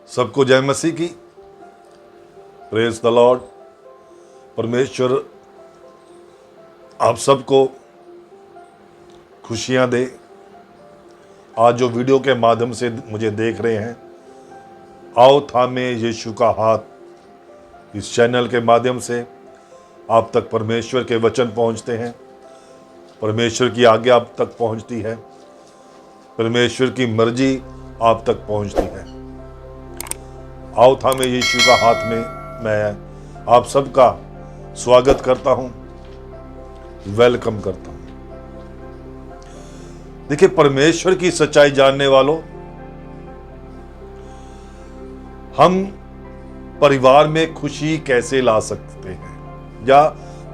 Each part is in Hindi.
सबको जय मसीह की। Praise the Lord. परमेश्वर आप सबको खुशियां दे। आज जो वीडियो के माध्यम से मुझे देख रहे हैं, आओ थामे यीशु का हाथ, इस चैनल के माध्यम से आप तक परमेश्वर के वचन पहुंचते हैं, परमेश्वर की आज्ञा आप तक पहुंचती है, परमेश्वर की मर्जी आप तक पहुंचती है। आओ थामे यीशु का हाथ में मैं आप सबका स्वागत करता हूं, वेलकम करता हूं। देखिए, परमेश्वर की सच्चाई जानने वालों, हम परिवार में खुशी कैसे ला सकते हैं या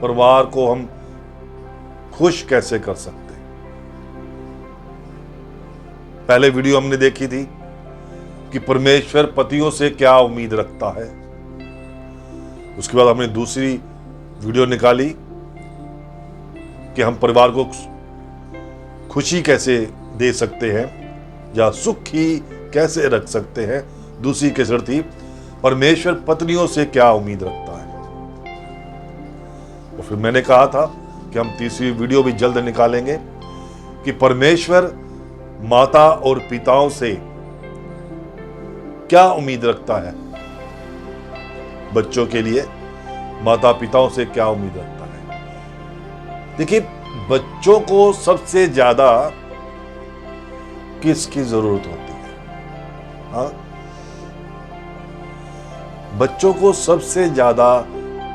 परिवार को हम खुश कैसे कर सकते हैं। पहले वीडियो हमने देखी थी कि परमेश्वर पतियों से क्या उम्मीद रखता है। उसके बाद हमने दूसरी वीडियो निकाली कि हम परिवार को खुशी कैसे दे सकते हैं या सुखी कैसे रख सकते हैं। दूसरी कसर थी परमेश्वर पत्नियों से क्या उम्मीद रखता है। और फिर मैंने कहा था कि हम तीसरी वीडियो भी जल्द निकालेंगे कि परमेश्वर माता और पिताओं से क्या उम्मीद रखता है। बच्चों के लिए माता पिताओं से क्या उम्मीद रखता है। देखिए, बच्चों को सबसे ज्यादा किसकी जरूरत होती है? हाँ, बच्चों को सबसे ज्यादा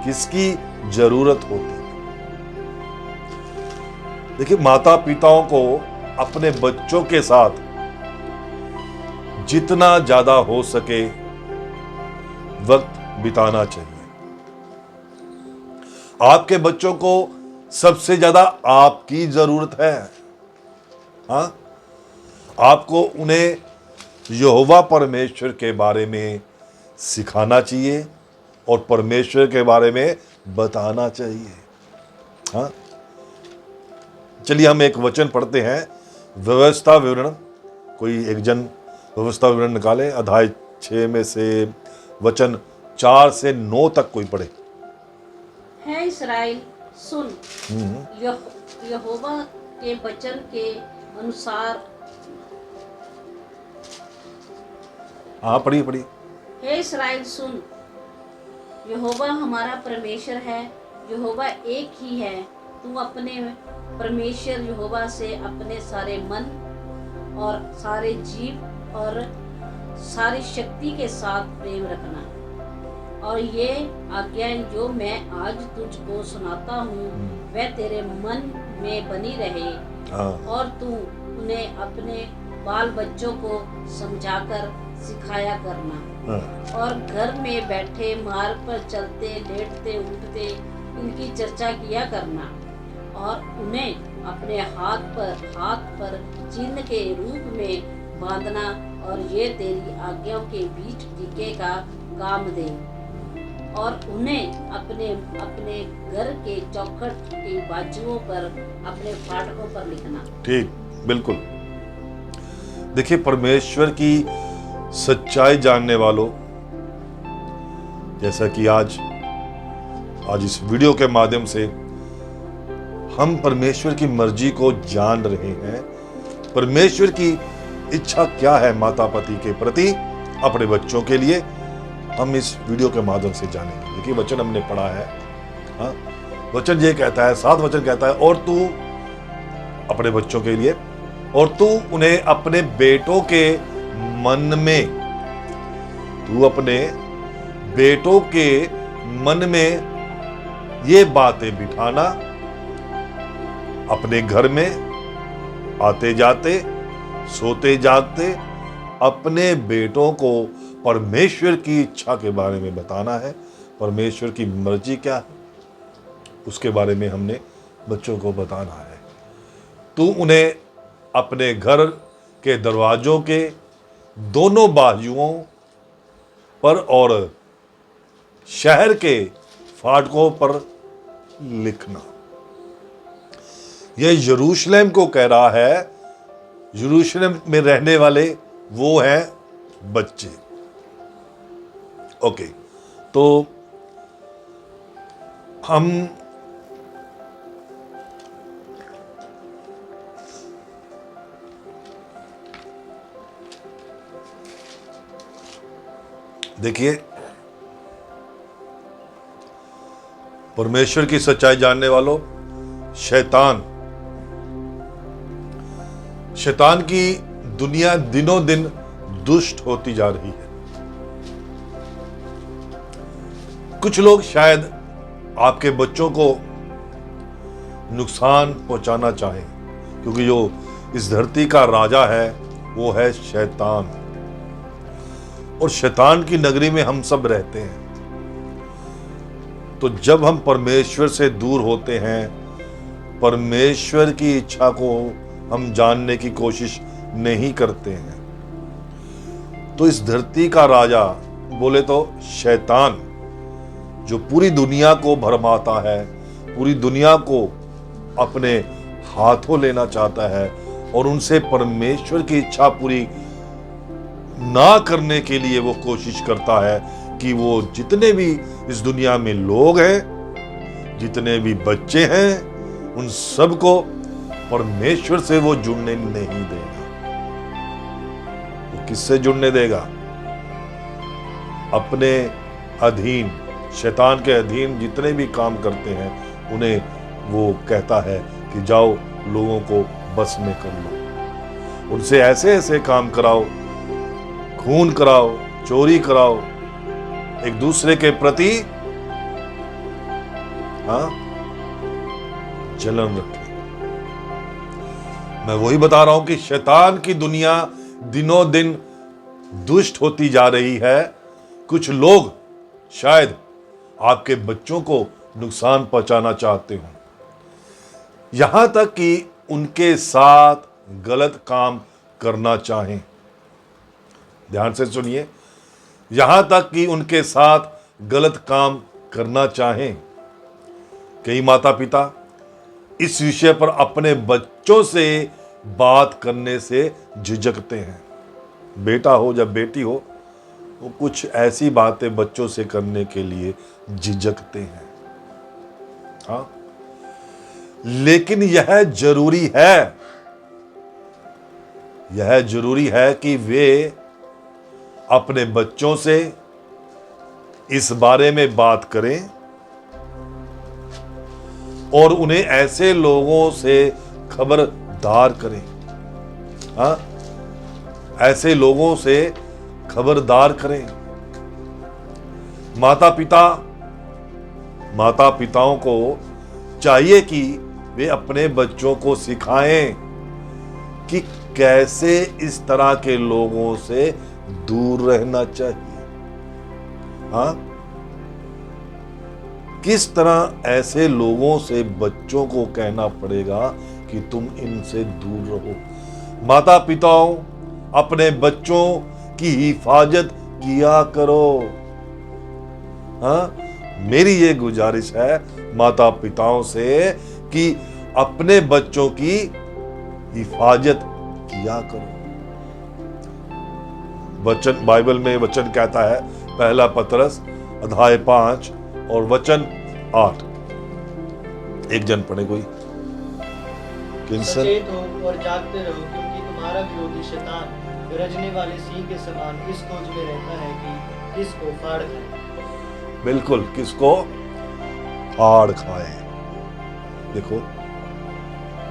किसकी जरूरत होती है? देखिए, माता पिताओं को अपने बच्चों के साथ जितना ज्यादा हो सके वक्त बिताना चाहिए। आपके बच्चों को सबसे ज्यादा आपकी जरूरत है। हाँ, आपको उन्हें यहोवा परमेश्वर के बारे में सिखाना चाहिए और परमेश्वर के बारे में बताना चाहिए। हाँ, चलिए हम एक वचन पढ़ते हैं, व्यवस्था विवरण। कोई एक जन व्यवस्था विवरण निकाले, अध्याय 6 में से वचन 4 से 9 तक कोई पढ़े। है इस्राएल सुन, यहोवा के वचन के अनुसार। हाँ, पढ़िए। हे इस्राएल सुन, यहोवा हमारा परमेश्वर है, यहोवा एक ही है। तू अपने परमेश्वर यहोवा से अपने सारे मन और सारे जीव और सारी शक्ति के साथ प्रेम रखना। और ये आज्ञाएं जो मैं आज तुझको सुनाता हूँ वह तेरे मन में बनी रहे। और तू उन्हें अपने बाल बच्चों को समझाकर सिखाया करना। और घर में बैठे, मार्ग पर चलते, लेटते उठते इनकी चर्चा किया करना। और उन्हें अपने हाथ पर चिन्ह के रूप में बांधना। और ये तेरी आज्ञाओं के बीच टीके का काम दे। और उन्हें अपने अपने घर के चौखट के बाजुओं पर, अपने फाटकों पर लिखना। ठीक, बिल्कुल। देखिए, परमेश्वर की सच्चाई जानने वालों, जैसा कि आज इस वीडियो के माध्यम से हम परमेश्वर की मर्जी को जान रहे हैं। परमेश्वर की इच्छा क्या है माता पिता के प्रति अपने बच्चों के लिए, हम इस वीडियो के माध्यम से जानेंगे। देखिए, वचन हमने पढ़ा है। हाँ, वचन ये कहता है, 7 वचन कहता है, और तू अपने बच्चों के लिए, और तू उन्हें अपने बेटों के मन में, तू अपने बेटों के मन में ये बातें बिठाना, अपने घर में आते जाते, सोते जागते अपने बेटों को परमेश्वर की इच्छा के बारे में बताना है। परमेश्वर की मर्जी क्या है उसके बारे में हमने बच्चों को बताना है। तू उन्हें अपने घर के दरवाजों के दोनों बाजुओं पर और शहर के फाटकों पर लिखना। यह यरूशलेम को कह रहा है। यरूशलेम में रहने वाले वो हैं बच्चे। ओके, तो हम देखिए, परमेश्वर की सच्चाई जानने वालों, शैतान की दुनिया दिनों दिन दुष्ट होती जा रही है। कुछ लोग शायद आपके बच्चों को नुकसान पहुंचाना चाहें, क्योंकि जो इस धरती का राजा है वो है शैतान, और शैतान की नगरी में हम सब रहते हैं। तो जब हम परमेश्वर से दूर होते हैं, परमेश्वर की इच्छा को हम जानने की कोशिश नहीं करते हैं, तो इस धरती का राजा, बोले तो शैतान, जो पूरी दुनिया को भरमाता है, पूरी दुनिया को अपने हाथों लेना चाहता है और उनसे परमेश्वर की इच्छा पूरी ना करने के लिए वो कोशिश करता है कि वो जितने भी इस दुनिया में लोग हैं, जितने भी बच्चे हैं, उन सबको परमेश्वर से वो जुड़ने नहीं देगा। वो किससे जुड़ने देगा? अपने अधीन, शैतान के अधीन जितने भी काम करते हैं उन्हें वो कहता है कि जाओ लोगों को बस में कर लो, उनसे ऐसे ऐसे काम कराओ, खून कराओ, चोरी कराओ, एक दूसरे के प्रति जलन रखें। मैं वही बता रहा हूं कि शैतान की दुनिया दिनों दिन दुष्ट होती जा रही है। कुछ लोग शायद आपके बच्चों को नुकसान पहुंचाना चाहते हो, यहां तक कि उनके साथ गलत काम करना चाहें। ध्यान से सुनिए, यहां तक कि उनके साथ गलत काम करना चाहें। कई माता पिता इस विषय पर अपने बच्चों से बात करने से झिझकते हैं। बेटा हो या बेटी हो, वो कुछ ऐसी बातें बच्चों से करने के लिए झिझकते हैं। हाँ, लेकिन यह जरूरी है कि वे अपने बच्चों से इस बारे में बात करें और उन्हें ऐसे लोगों से खबरदार करें। हाँ, ऐसे लोगों से खबरदार करें। माता पिताओं को चाहिए कि वे अपने बच्चों को सिखाएं कि कैसे इस तरह के लोगों से दूर रहना चाहिए। हाँ, किस तरह ऐसे लोगों से बच्चों को कहना पड़ेगा कि तुम इनसे दूर रहो। माता पिताओं, अपने बच्चों की हिफाजत किया करो। हाँ, मेरी ये गुजारिश है माता पिताओं से कि अपने बच्चों की हिफाजत किया करो। वचन, बाइबल में वचन कहता है, पहला पतरस अध्याय 5 और वचन 8। एक जन पढ़े कोई। सचेत हो और जागते रहो, क्योंकि तुम्हारा विरोधी शैतान गरजने वाले सिंह के समान इस खोज में रहता है कि किसको फाड़ खाए। बिल्कुल, किसको फाड़ खाए। देखो,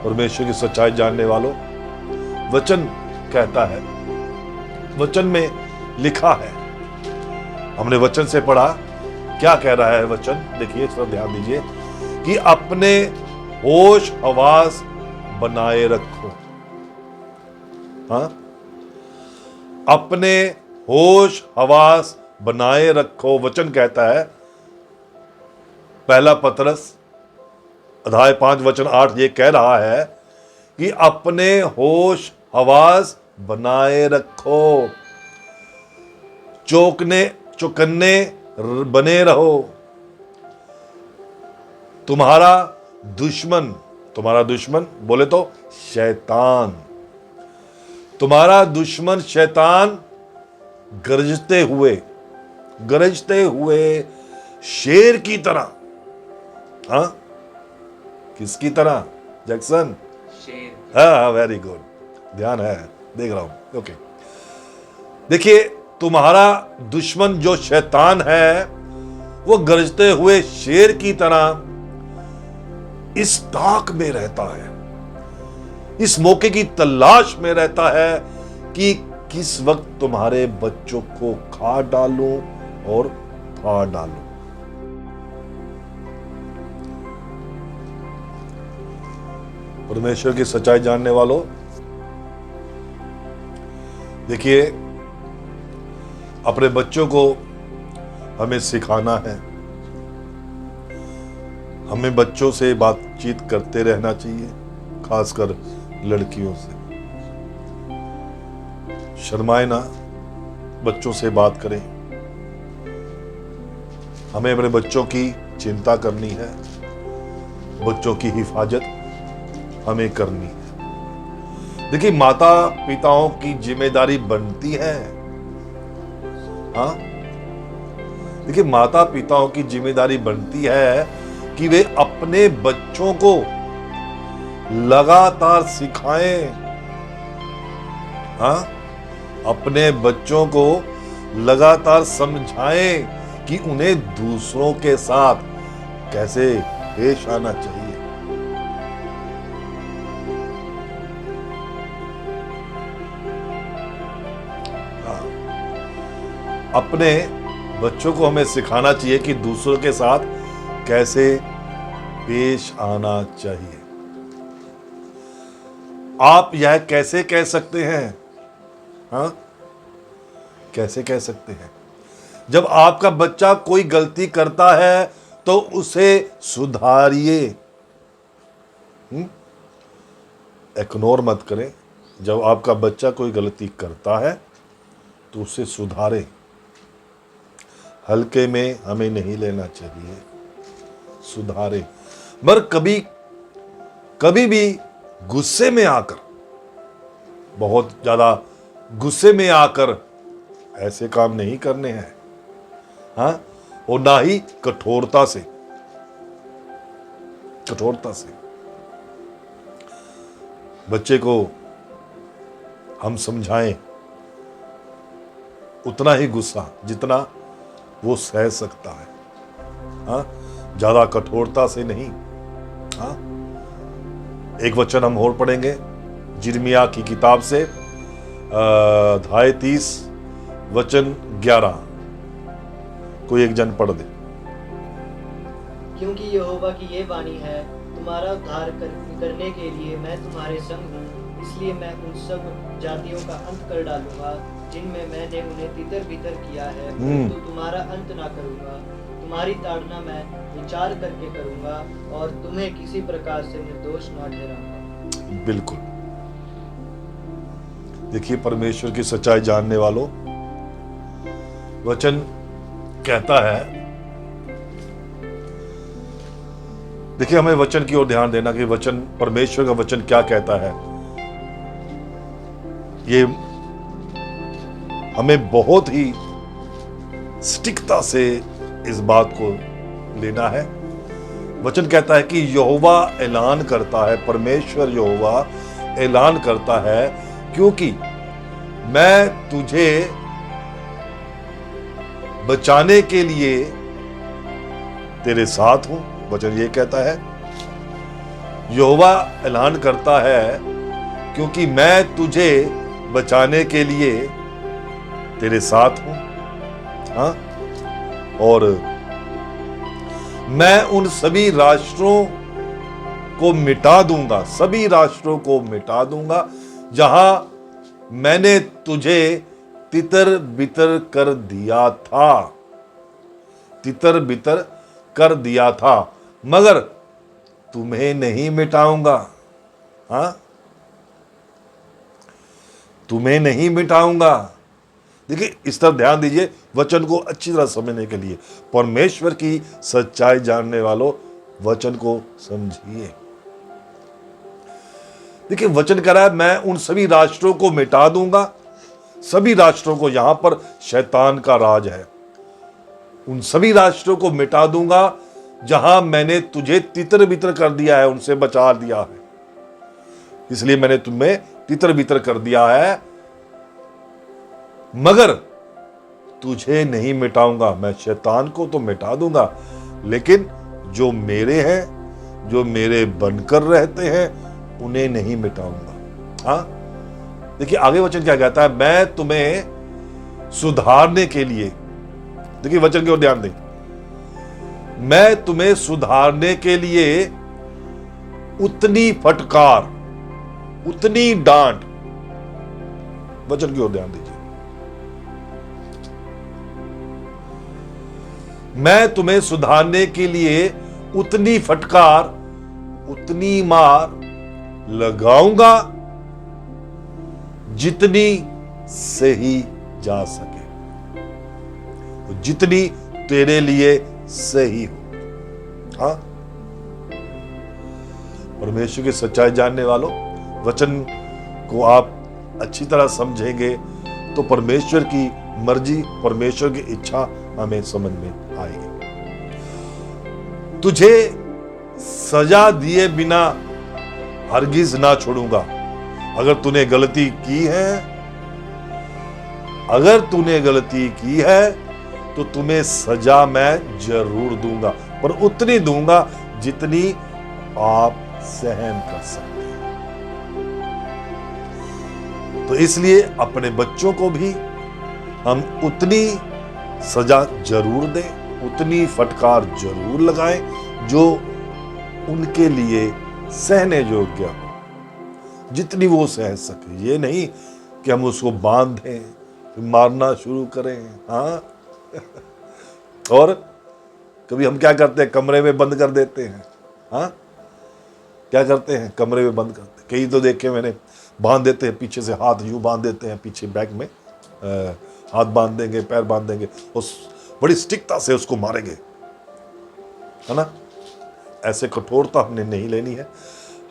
परमेश्वर की सच्चाई जानने वालों, वचन कहता है, वचन में लिखा है, हमने वचन से पढ़ा, क्या कह रहा है वचन? देखिए, सब ध्यान दीजिए कि अपने होश हवास बनाए रखो। हाँ, अपने होश हवास बनाए रखो। वचन कहता है, पहला पतरस अध्याय 5 वचन 8 ये कह रहा है कि अपने होश हवास बनाए रखो, चौकन्ने बने रहो। तुम्हारा दुश्मन बोले तो शैतान, तुम्हारा दुश्मन शैतान गरजते हुए गरजते हुए शेर की तरह। हाँ, किसकी तरह जैक्सन? शेर। हाँ, वेरी गुड, ध्यान है, देख रहा हूं। ओके, देखिए, तुम्हारा दुश्मन जो शैतान है वो गरजते हुए शेर की तरह इस ताक में रहता है, इस मौके की तलाश में रहता है कि किस वक्त तुम्हारे बच्चों को खा डालूं और फाड़ डालूं। परमेश्वर की सच्चाई जानने वालों, देखिए, अपने बच्चों को हमें सिखाना है, हमें बच्चों से बातचीत करते रहना चाहिए, खासकर लड़कियों से। शर्माए ना, बच्चों से बात करें। हमें अपने बच्चों की चिंता करनी है, बच्चों की हिफाजत हमें करनी है। देखिए, माता पिताओं की जिम्मेदारी बनती है। हाँ, देखिए, माता पिताओं की जिम्मेदारी बनती है कि वे अपने बच्चों को लगातार सिखाएं। हाँ, अपने बच्चों को लगातार समझाएं कि उन्हें दूसरों के साथ कैसे पेश आना चाहिए। हाँ, अपने बच्चों को हमें सिखाना चाहिए कि दूसरों के साथ कैसे पेश आना चाहिए। आप यह कैसे कह सकते हैं? हाँ, कैसे कह सकते हैं? जब आपका बच्चा कोई गलती करता है तो उसे सुधारिए। इग्नोर मत करें। जब आपका बच्चा कोई गलती करता है तो उसे सुधारें। हल्के में हमें नहीं लेना चाहिए, सुधारें। मगर कभी भी गुस्से में आकर, बहुत ज्यादा गुस्से में आकर ऐसे काम नहीं करने हैं। हाँ, और ना ही कठोरता से। बच्चे को हम समझाएं उतना ही गुस्सा जितना वो सह सकता है। हाँ, ज्यादा कठोरता से नहीं। हाँ, एक वचन हम और पढ़ेंगे यिर्मयाह की किताब से अध्याय 30 वचन 11। कोई एक जन पढ़ दे। क्योंकि यहोवा की ये वाणी है, तुम्हारा उद्धार करने के लिए मैं तुम्हारे संग हूँ, इसलिए मैं उन सब जातियों का अंत कर डालूंगा जिनमें मैंने उन्हें तितर बितर किया है, तो तुम्हारा अंत ना करूंगा। तुम्हारी ताड़ना मैं विचार करके करूंगा और तुम्हें किसी प्रकार से निर्दोष ना ठहराऊंगा। बिल्कुल। देखिए, परमेश्वर की सच्चाई जानने वालों, वचन कहता है, देखिए, हमें वचन की ओर ध्यान देना कि वचन, परमेश्वर का वचन क्या कहता है। ये हमें बहुत ही सटीकता से इस बात को लेना है। वचन कहता है कि यहोवा ऐलान करता है, परमेश्वर यहोवा ऐलान करता है, क्योंकि मैं तुझे बचाने के लिए तेरे साथ हूं। वचन ये कहता है, यहोवा ऐलान करता है, क्योंकि मैं तुझे बचाने के लिए तेरे साथ हूं। हाँ, और मैं उन सभी राष्ट्रों को मिटा दूंगा, सभी राष्ट्रों को मिटा दूंगा जहां मैंने तुझे तितर बितर कर दिया था, तितर बितर कर दिया था, मगर तुम्हें नहीं मिटाऊंगा। हाँ, तुम्हें नहीं मिटाऊंगा। देखिए, इस तरफ ध्यान दीजिए, वचन को अच्छी तरह समझने के लिए। परमेश्वर की सच्चाई जानने वालों, वचन को समझिए। देखिए, वचन कह रहा है, मैं उन सभी राष्ट्रों को मिटा दूंगा। सभी राष्ट्रों को, यहां पर शैतान का राज है, उन सभी राष्ट्रों को मिटा दूंगा जहां मैंने तुझे तितर बितर कर दिया है, उनसे बचा दिया है। इसलिए मैंने तुम्हें तितर बितर कर दिया है, मगर तुझे नहीं मिटाऊंगा। मैं शैतान को तो मिटा दूंगा, लेकिन जो मेरे हैं, जो मेरे बनकर रहते हैं, उन्हें नहीं मिटाऊंगा। हाँ, देखिए आगे वचन क्या कहता है, मैं तुम्हें सुधारने के लिए, देखिए वचन की ओर ध्यान दें, मैं तुम्हें सुधारने के लिए उतनी फटकार, उतनी डांट, वचन की ओर ध्यान दीजिए, मैं तुम्हें सुधारने के लिए उतनी फटकार, उतनी मार लगाऊंगा जितनी सही जा सके, जितनी तेरे लिए सही हो। हाँ, परमेश्वर की सच्चाई जानने वालों, वचन को आप अच्छी तरह समझेंगे तो परमेश्वर की मर्जी, परमेश्वर की इच्छा हमें समझ में आएगी। तुझे सजा दिए बिना हरगिज ना छोड़ूंगा। अगर तूने गलती की है, अगर तूने गलती की है तो तुम्हें सजा मैं जरूर दूंगा, पर उतनी दूंगा जितनी आप सहन कर सकते हैं। तो इसलिए अपने बच्चों को भी हम उतनी सजा जरूर दें, उतनी फटकार जरूर लगाएं जो उनके लिए सहने योग्य हो, जितनी वो सह सके। ये नहीं कि हम उसको बांध दें, मारना शुरू करें। हाँ और कभी हम क्या करते हैं, कमरे में बंद कर देते हैं। हाँ, क्या करते हैं, कमरे में बंद करते हैं। कई तो देखे मैंने, बांध देते हैं पीछे से, हाथ यूं बांध देते हैं पीछे बैक में, हाथ बांध देंगे, पैर बांध देंगे, उस बड़ी स्टिकता से उसको मारेंगे, है ना। ऐसे कठोरता हमने नहीं लेनी है।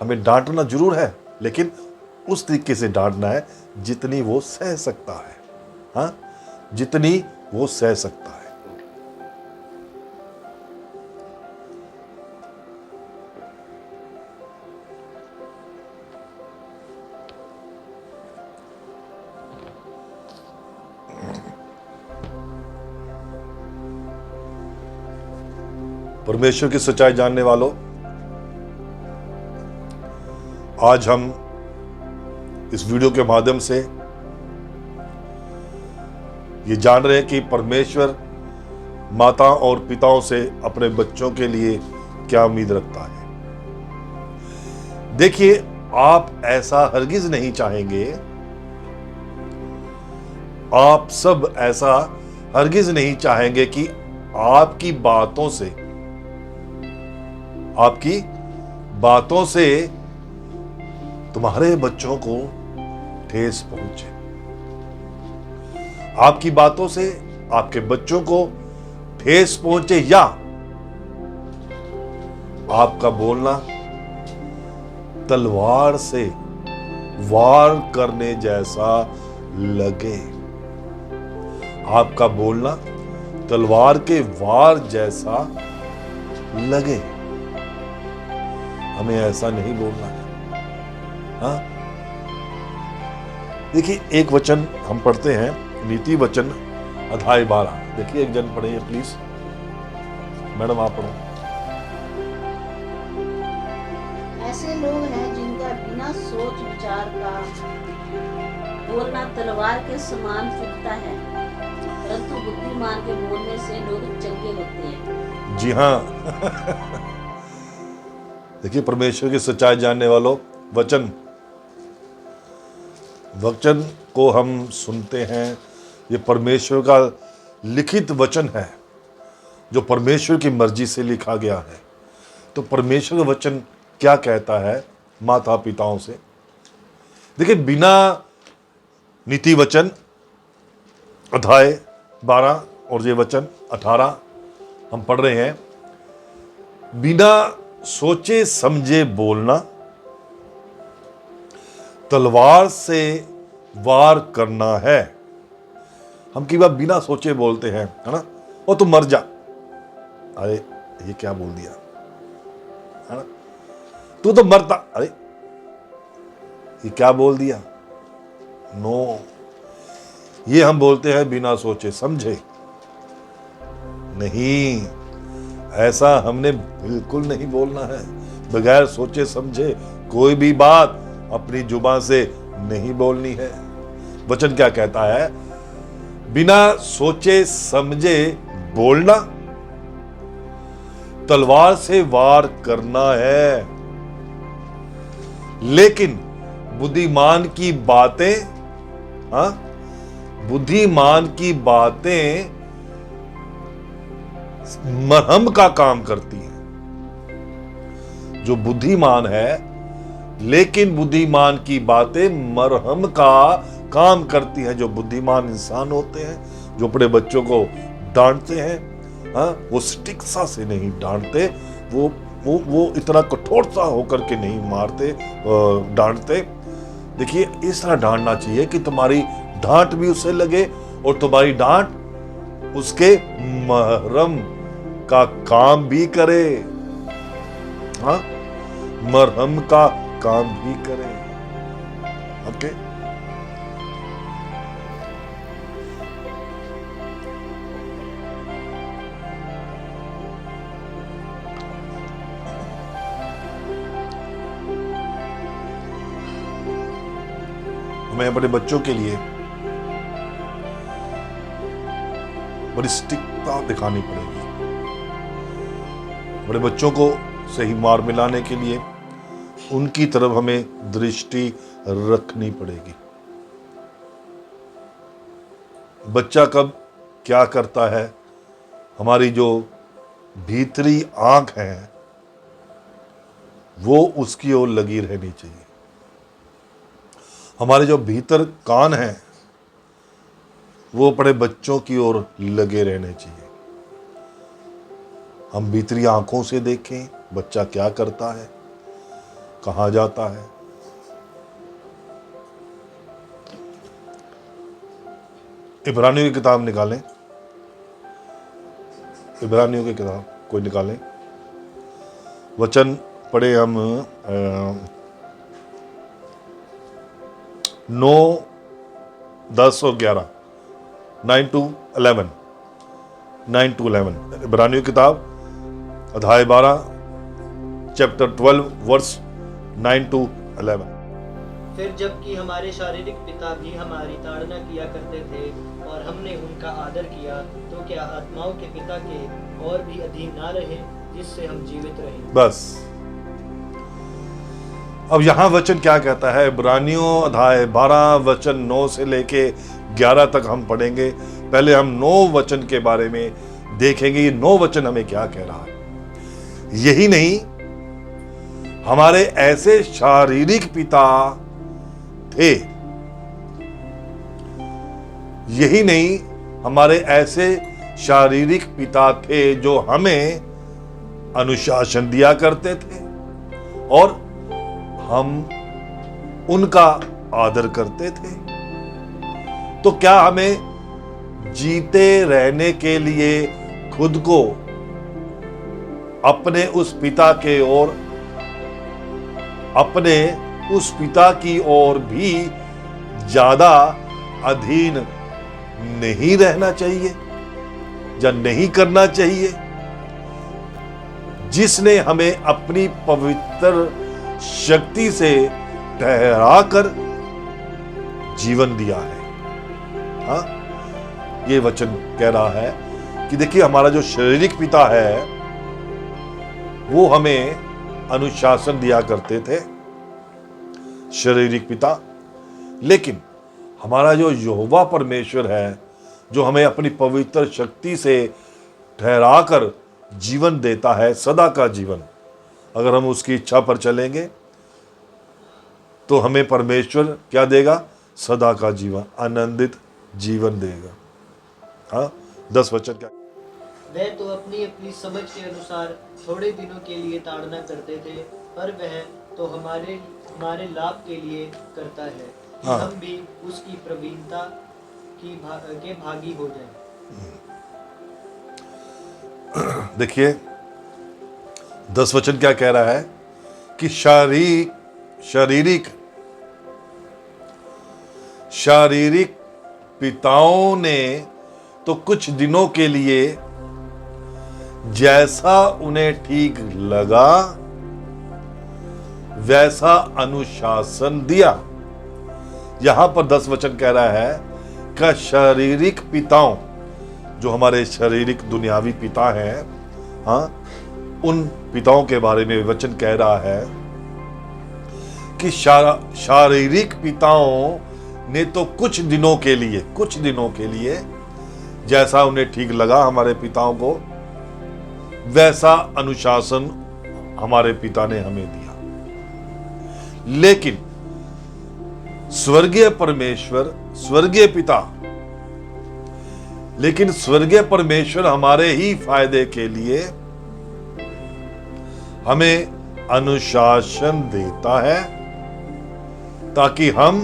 हमें डांटना जरूर है, लेकिन उस तरीके से डांटना है जितनी वो सह सकता है। हाँ, जितनी वो सह सकता है। परमेश्वर की सच्चाई जानने वालों, आज हम इस वीडियो के माध्यम से ये जान रहे हैं कि परमेश्वर माता और पिताओं से अपने बच्चों के लिए क्या उम्मीद रखता है। देखिए, आप ऐसा हरगिज नहीं चाहेंगे, आप सब ऐसा हरगिज नहीं चाहेंगे कि आपकी बातों से तुम्हारे बच्चों को ठेस पहुंचे। आपकी बातों से आपके बच्चों को ठेस पहुंचे, या आपका बोलना तलवार से वार करने जैसा लगे। आपका बोलना तलवार के वार जैसा लगे। हमें ऐसा नहीं बोलना है। हाँ, देखिए एक वचन हम पढ़ते हैं, नीति वचन अध्याय 12। देखिए एक जन पढ़िए प्लीज, मैडम आप पढ़ो। ऐसे लोग हैं जिनका बिना सोच विचार का बोलना तलवार के समान फूटता है, परंतु बुद्धिमान के बोलने से लोग चंगे होते हैं। जी हाँ देखिए, परमेश्वर की सच्चाई जानने वालों, वचन को हम सुनते हैं। ये परमेश्वर का लिखित वचन है जो परमेश्वर की मर्जी से लिखा गया है। तो परमेश्वर का वचन क्या कहता है माता पिताओं से? देखिए, बिना नीति वचन अध्याय 12 और ये वचन 18 हम पढ़ रहे हैं, बिना सोचे समझे बोलना तलवार से वार करना है। हम कई बार बिना सोचे बोलते हैं, है ना। और तू मर जा। अरे ये क्या बोल दिया, है ना, तू तो मरता, अरे ये क्या बोल दिया। नो, ये हम बोलते हैं बिना सोचे समझे। नहीं, ऐसा हमने बिल्कुल नहीं बोलना है। बगैर सोचे समझे कोई भी बात अपनी जुबान से नहीं बोलनी है। वचन क्या कहता है? बिना सोचे समझे बोलना तलवार से वार करना है, लेकिन बुद्धिमान की बातें, हाँ, बुद्धिमान की बातें मरहम का काम करती हैं। जो बुद्धिमान है, लेकिन बुद्धिमान की बातें मरहम का काम करती हैं। जो बुद्धिमान इंसान होते हैं, जो अपने बच्चों को डांटते हैं, हाँ, वो स्टिक सा से नहीं डांटते, वो इतना कठोर सा होकर के नहीं मारते, डांटते। देखिए, इस तरह डांटना चाहिए कि तुम्हारी डांट भी उसे लगे और तुम्हारी डांट उसके मरहम का काम भी करे, हाँ, मरहम का काम भी करे। ओके, हमें अपने बच्चों के लिए बड़ी स्टिकता दिखानी पड़ेगी। बड़े बच्चों को सही मार मिलाने के लिए उनकी तरफ हमें दृष्टि रखनी पड़ेगी। बच्चा कब क्या करता है, हमारी जो भीतरी आंख है वो उसकी ओर लगी रहनी चाहिए। हमारे जो भीतर कान हैं वो अपने बच्चों की ओर लगे रहने चाहिए। हम भीतरी आंखों से देखें बच्चा क्या करता है, कहाँ जाता है। इब्रानियों की किताब निकालें, इब्रानियों की किताब कोई निकालें, वचन पढ़े हम 9, 10 और 11, 9 to 11, 9 to 11। इब्रानियों की किताब अध्याय 12, चैप्टर 12, वर्स 9 to 11। फिर जबकि हमारे शारीरिक पिता भी हमारी ताड़ना किया करते थे और हमने उनका आदर किया, तो क्या आत्माओं के पिता के और भी अधीन ना रहे, जिससे हम जीवित रहें। बस अब यहां वचन क्या कहता है? इब्रानियों अध्याय 12 वचन 9 से लेके 11 तक हम पढ़ेंगे। पहले हम 9 वचन के बारे में देखेंगे, ये 9 वचन हमें क्या कह रहा है। यही नहीं, हमारे ऐसे शारीरिक पिता थे, यही नहीं, हमारे ऐसे शारीरिक पिता थे जो हमें अनुशासन दिया करते थे और हम उनका आदर करते थे। तो क्या हमें जीते रहने के लिए खुद को अपने उस पिता के ओर, अपने उस पिता की ओर भी ज्यादा अधीन नहीं रहना चाहिए या नहीं करना चाहिए, जिसने हमें अपनी पवित्र शक्ति से ठहराकर जीवन दिया है। हाँ, ये वचन कह रहा है कि देखिए, हमारा जो शारीरिक पिता है वो हमें अनुशासन दिया करते थे, शारीरिक पिता, लेकिन हमारा जो यहोवा परमेश्वर है, जो हमें अपनी पवित्र शक्ति से ठहराकर जीवन देता है, सदा का जीवन, अगर हम उसकी इच्छा पर चलेंगे तो हमें परमेश्वर क्या देगा? सदा का जीवन, आनंदित जीवन देगा। हाँ, 10 वचन क्या? वह तो अपनी अपनी समझ के अनुसार थोड़े दिनों के लिए ताड़ना करते थे, पर वह तो हमारे लाभ के लिए करता है कि हाँ। हम भी उसकी प्रवीणता के भागी हो जाएं। देखिए 10 वचन क्या कह रहा है कि शारीरिक पिताओं ने तो कुछ दिनों के लिए जैसा उन्हें ठीक लगा वैसा अनुशासन दिया। यहां पर 10 वचन कह रहा है कि शारीरिक पिताओं, जो हमारे शारीरिक दुनियावी पिता हैं, हाँ, उन पिताओं के बारे में वचन कह रहा है कि शारीरिक पिताओं ने तो कुछ दिनों के लिए जैसा उन्हें ठीक लगा हमारे पिताओं को, वैसा अनुशासन हमारे पिता ने हमें दिया। लेकिन स्वर्गीय परमेश्वर हमारे ही फायदे के लिए हमें अनुशासन देता है ताकि हम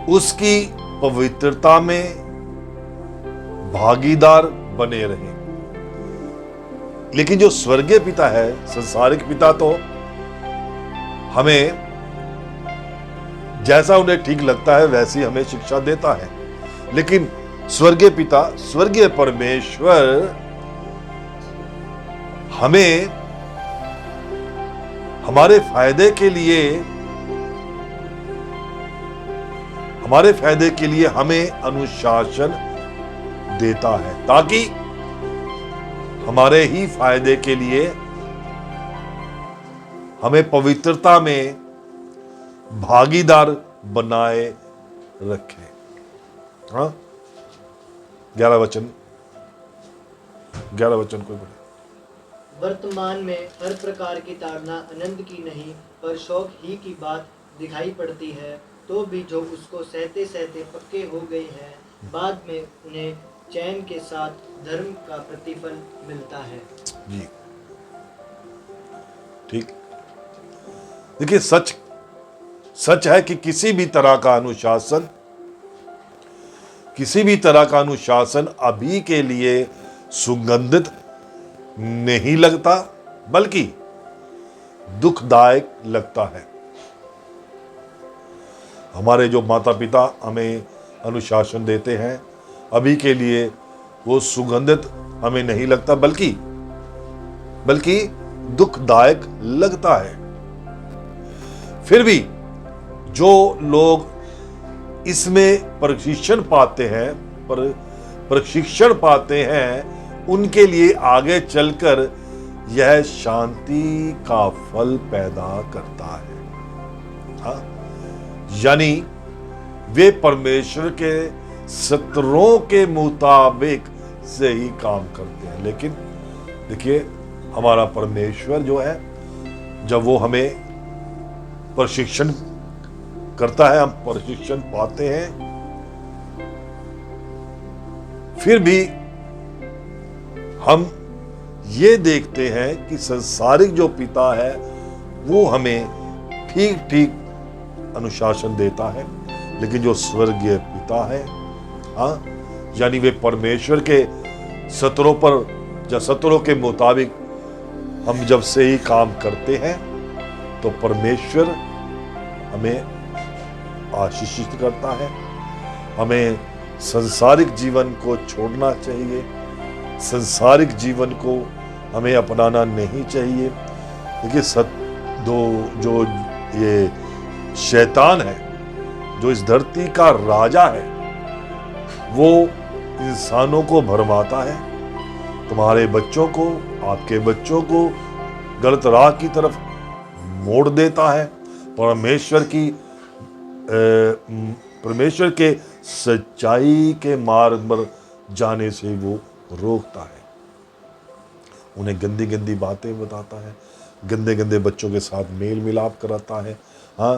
उसकी पवित्रता में भागीदार बने रहें। लेकिन जो स्वर्गीय पिता है, संसारिक पिता तो हमें जैसा उन्हें ठीक लगता है वैसी हमें शिक्षा देता है। लेकिन स्वर्गीय पिता, स्वर्गीय परमेश्वर हमें हमारे फायदे के लिए हमें अनुशासन देता है ताकि हमारे ही फायदे के लिए हमें पवित्रता में भागीदार बनाए रखे। हाँ, 11 वचन कोई पढ़े। वर्तमान में हर प्रकार की ताड़ना आनंद की नहीं पर शौक ही की बात दिखाई पड़ती है, तो भी जो उसको सहते सहते पक्के हो गए हैं, बाद में उन्हें चैन के साथ धर्म का प्रतिफल मिलता है। जी ठीक। देखिए सच है कि किसी भी तरह का अनुशासन अभी के लिए सुगंधित नहीं लगता, बल्कि दुखदायक लगता है। हमारे जो माता पिता हमें अनुशासन देते हैं, अभी के लिए वो सुगंधित हमें नहीं लगता, बल्कि दुखदायक लगता है। फिर भी जो लोग इसमें प्रशिक्षण पाते हैं उनके लिए आगे चलकर यह शांति का फल पैदा करता है। हाँ? यानी वे परमेश्वर के सत्रों के मुताबिक से ही काम करते हैं। लेकिन देखिए हमारा परमेश्वर जो है, जब वो हमें प्रशिक्षण करता है, हम प्रशिक्षण पाते हैं, फिर भी हम ये देखते हैं कि संसारिक जो पिता है वो हमें ठीक अनुशासन देता है। लेकिन जो स्वर्गीय पिता है, हाँ, यानी वे परमेश्वर के सत्रों के मुताबिक हम जब से ही काम करते हैं तो परमेश्वर हमें आशीषित करता है। हमें संसारिक जीवन को छोड़ना चाहिए, संसारिक जीवन को हमें अपनाना नहीं चाहिए। देखिए जो ये शैतान है, जो इस धरती का राजा है, वो इंसानों को भरमाता है, तुम्हारे बच्चों को, आपके बच्चों को गलत राह की तरफ मोड़ देता है। परमेश्वर के सच्चाई के मार्ग पर जाने से वो रोकता है। उन्हें गंदी बातें बताता है, गंदे बच्चों के साथ मेल मिलाप कराता है, हाँ,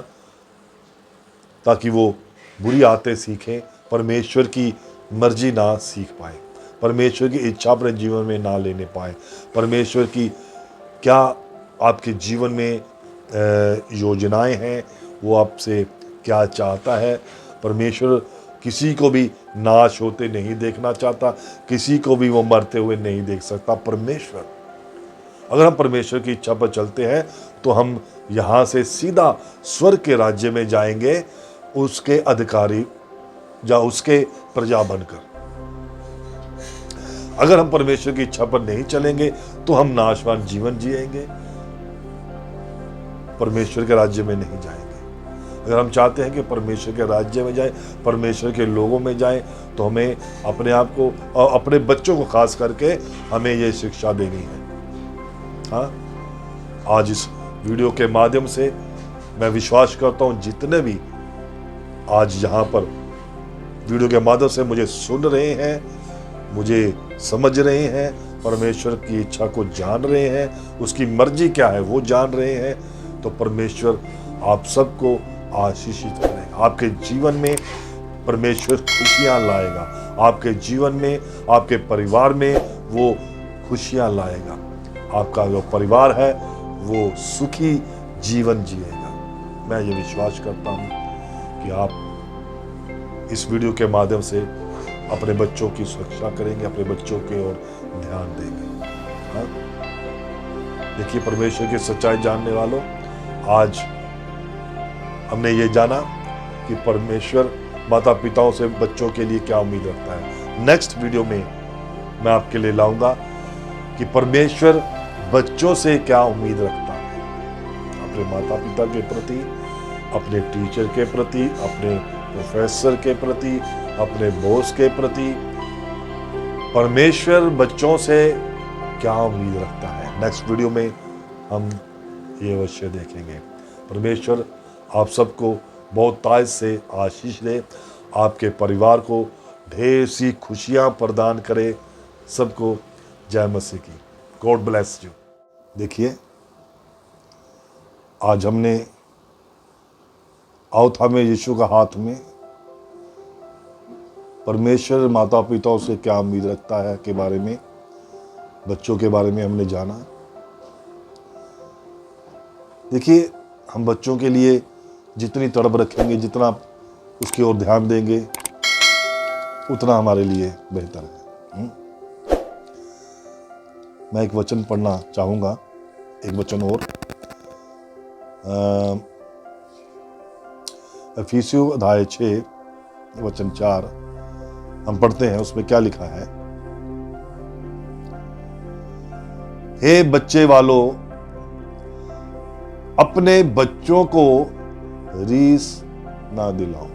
ताकि वो बुरी आदतें सीखें, परमेश्वर की मर्जी ना सीख पाए, परमेश्वर की इच्छा अपने जीवन में ना लेने पाए, परमेश्वर की क्या आपके जीवन में योजनाएं हैं, वो आपसे क्या चाहता है, परमेश्वर किसी को भी नाश होते नहीं देखना चाहता, किसी को भी वो मरते हुए नहीं देख सकता। परमेश्वर, अगर हम परमेश्वर की इच्छा पर चलते हैं तो हम यहाँ से सीधा स्वर्ग के राज्य में जाएंगे, उसके अधिकारी या उसके प्रजा बनकर। अगर हम परमेश्वर की इच्छा पर नहीं चलेंगे तो हम नाशवान जीवन जिएंगे, परमेश्वर के राज्य में नहीं जाएंगे। अगर हम चाहते हैं कि परमेश्वर के राज्य में जाए, परमेश्वर के लोगों में जाए, तो हमें अपने आप को और अपने बच्चों को खास करके हमें ये शिक्षा देनी है। हाँ, आज इस वीडियो के माध्यम से मैं विश्वास करता हूँ जितने भी आज यहाँ पर वीडियो के माध्यम से मुझे सुन रहे हैं, मुझे समझ रहे हैं, परमेश्वर की इच्छा को जान रहे हैं, उसकी मर्जी क्या है वो जान रहे हैं, तो परमेश्वर आप सबको आशीषित करेगा। आपके जीवन में परमेश्वर खुशियां लाएगा, आपके जीवन में, आपके परिवार में वो खुशियां लाएगा। आपका जो परिवार है वो सुखी जीवन जिएगा। मैं ये विश्वास करता हूँ कि आप इस वीडियो के माध्यम से अपने बच्चों की सुरक्षा करेंगे, अपने बच्चों की ओर ध्यान देंगे। हाँ? देखिए परमेश्वर की सच्चाई जानने वालों, आज हमने ये जाना कि परमेश्वर माता पिताओं से बच्चों के लिए क्या उम्मीद रखता है। नेक्स्ट वीडियो में मैं आपके लिए लाऊंगा कि परमेश्वर बच्चों से क्या उम्मीद रखता है, अपने माता पिता के प्रति, अपने टीचर के प्रति, अपने प्रोफेसर के प्रति, अपने बॉस के प्रति। परमेश्वर बच्चों से क्या उम्मीद रखता है, नेक्स्ट वीडियो में हम ये अवश्य देखेंगे। परमेश्वर आप सबको बहुत ताज से आशीष दे, आपके परिवार को ढेर सी खुशियां प्रदान करे। सबको जय मसीह की। God bless you. देखिए आज हमने आओ थामे यीशु का हाथ में परमेश्वर माता पिताओं से क्या उम्मीद रखता है के बारे में, बच्चों के बारे में हमने जाना। देखिए हम बच्चों के लिए जितनी तड़प रखेंगे, जितना उसकी ओर ध्यान देंगे, उतना हमारे लिए बेहतर है। मैं एक वचन पढ़ना चाहूँगा, एक वचन और, इफिसियों अध्याय 6 वचन 4 हम पढ़ते हैं। उसमें क्या लिखा है? हे बच्चे वालों, अपने बच्चों को रीस ना दिलाओ,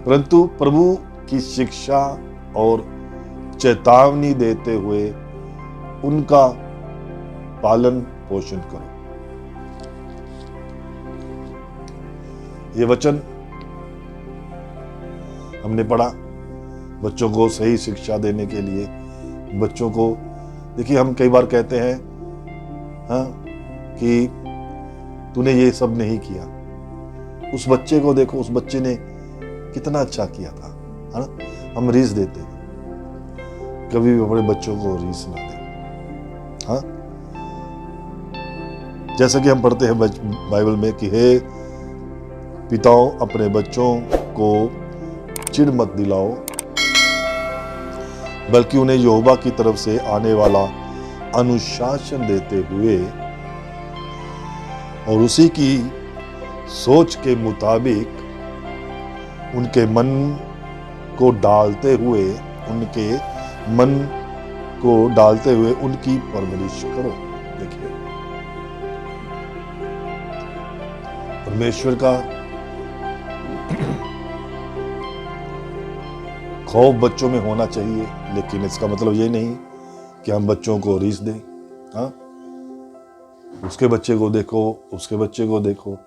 परंतु प्रभु की शिक्षा और चेतावनी देते हुए उनका पालन पोषण करो। ये वचन हमने पढ़ा बच्चों को सही शिक्षा देने के लिए। बच्चों को देखिए, हम कई बार कहते हैं हाँ कि तूने ये सब नहीं किया, उस बच्चे को देखो, उस बच्चे ने कितना अच्छा किया था, है ना। हम रीस देते हैं, कभी भी अपने बच्चों को रीस ना दें। हाँ, जैसा कि हम पढ़ते हैं बाइबल में कि हे पिताओं, अपने बच्चों को चिढ़ मत दिलाओ, बल्कि उन्हें यहोवा की तरफ से आने वाला अनुशासन देते हुए और उसी की सोच के मुताबिक उनके मन को डालते हुए उनकी परवरिश करो। देखिए परमेश्वर का खौफ बच्चों में होना चाहिए, लेकिन इसका मतलब ये नहीं कि हम बच्चों को रीस दें। हाँ, उसके बच्चे को देखो, उसके बच्चे को देखो,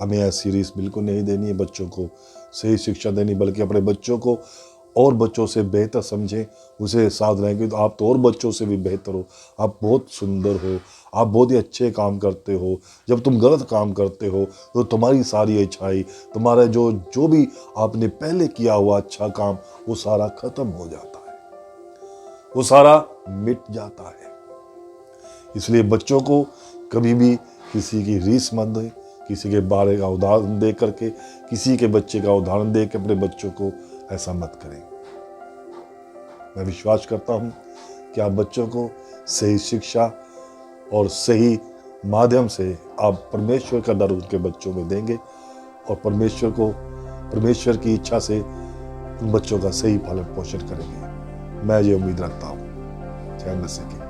हमें ऐसी रीस बिल्कुल नहीं देनी है। बच्चों को सही शिक्षा देनी, बल्कि अपने बच्चों को और बच्चों से बेहतर समझें, उसे साथ रहेंगे तो आप तो और बच्चों से भी बेहतर हो, आप बहुत सुंदर हो, आप बहुत ही अच्छे काम करते हो। जब तुम गलत काम करते हो तो तुम्हारी सारी अच्छाई, तुम्हारा जो भी आपने पहले किया हुआ अच्छा काम, वो सारा खत्म हो जाता है, वो सारा मिट जाता है। इसलिए बच्चों को कभी भी किसी की रीस मत दें, किसी के बारे का उदाहरण दे करके, किसी के बच्चे का उदाहरण दे के अपने बच्चों को ऐसा मत करें। मैं विश्वास करता हूँ कि आप बच्चों को सही शिक्षा और सही माध्यम से आप परमेश्वर का डर उनके बच्चों में देंगे और परमेश्वर की इच्छा से उन बच्चों का सही पालन पोषण करेंगे। मैं ये उम्मीद रखता हूँ। जय मसीह की।